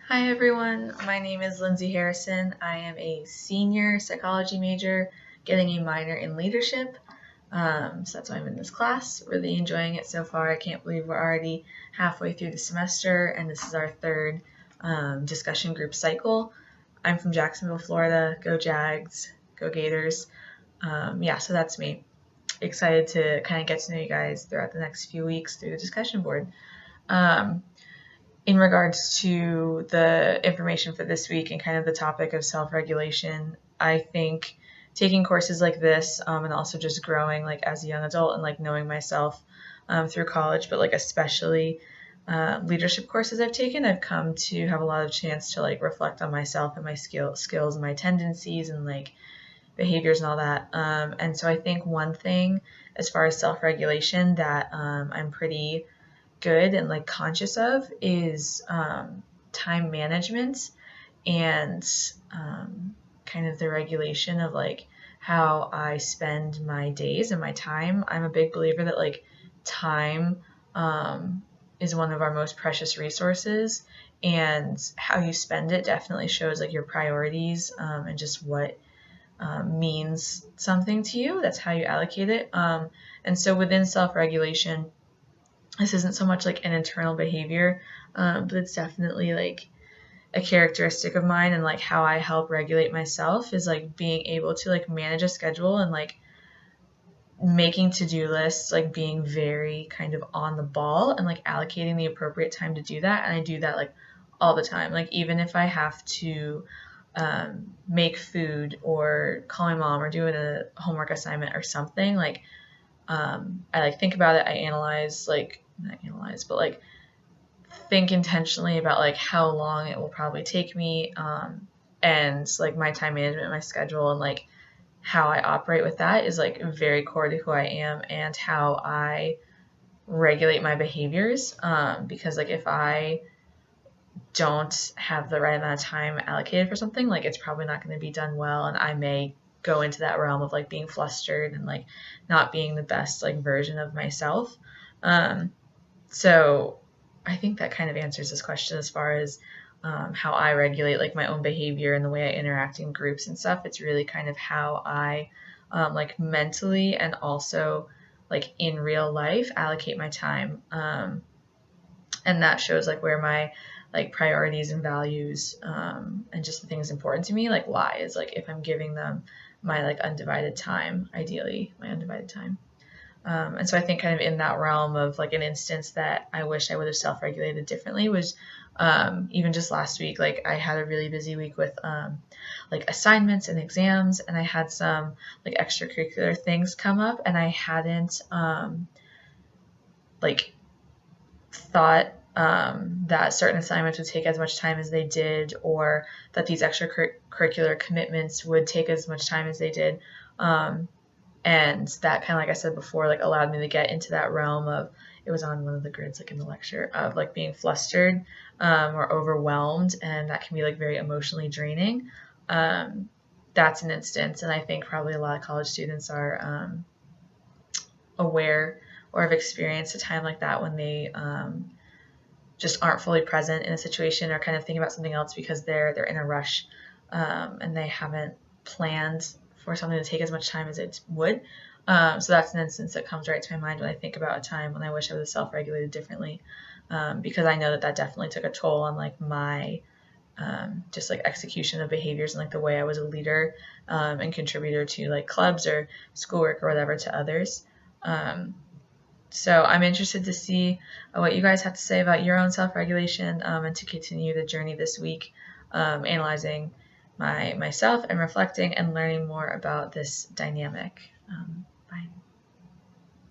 Hi everyone, my name is Lindsay Harrison. I am a senior psychology major getting a minor in leadership. So that's why I'm in this class. Really enjoying it so far. I can't believe we're already halfway through the semester and this is our third discussion group cycle. I'm from Jacksonville, Florida. Go Jags, go Gators. So that's me. Excited to kind of get to know you guys throughout the next few weeks through the discussion board. In regards to the information for this week and kind of the topic of self-regulation, I think taking courses like this and also just growing like as a young adult and like knowing myself through college, but like especially leadership courses I've taken, I've come to have a lot of chance to like reflect on myself and my skills and my tendencies and like behaviors and all that. And so I think one thing as far as self-regulation that I'm pretty good and like conscious of is time management and kind of the regulation of like how I spend my days and my time. I'm a big believer that like time is one of our most precious resources, and how you spend it definitely shows like your priorities and just what means something to you. That's how you allocate it. And so within self-regulation, this isn't so much like an internal behavior, but it's definitely like a characteristic of mine, and like how I help regulate myself is like being able to like manage a schedule and like making to-do lists, like being very kind of on the ball and like allocating the appropriate time to do that. And I do that like all the time. Like even if I have to make food or call my mom or do a homework assignment or something, like I like think about it, I analyze, like not analyze, but like think intentionally about like how long it will probably take me, and like my time management, my schedule, and like how I operate with that is like very core to who I am and how I regulate my behaviors. Because like if I don't have the right amount of time allocated for something, like it's probably not going to be done well, and I may go into that realm of like being flustered and like not being the best like version of myself. So I think that kind of answers this question as far as how I regulate like my own behavior and the way I interact in groups and stuff. It's really kind of how I like mentally and also like in real life allocate my time. And that shows like where my like priorities and values and just the things important to me like lie, is like if I'm giving them my like undivided time, ideally my undivided time. And so I think kind of in that realm of like an instance that I wish I would have self-regulated differently was even just last week. Like I had a really busy week with like assignments and exams, and I had some like extracurricular things come up, and I hadn't like thought that certain assignments would take as much time as they did, or that these extracurricular commitments would take as much time as they did. And that kind of, like I said before, like allowed me to get into that realm of, it was on one of the grids, like in the lecture, of like being flustered or overwhelmed, and that can be like very emotionally draining. That's an instance, and I think probably a lot of college students are aware or have experienced a time like that when they just aren't fully present in a situation or kind of thinking about something else because they're in a rush and they haven't planned for something to take as much time as it would. So that's an instance that comes right to my mind when I think about a time when I wish I was self-regulated differently, because I know that that definitely took a toll on like my just like execution of behaviors and like the way I was a leader and contributor to like clubs or schoolwork or whatever to others. So I'm interested to see what you guys have to say about your own self-regulation and to continue the journey this week, analyzing myself and reflecting and learning more about this dynamic.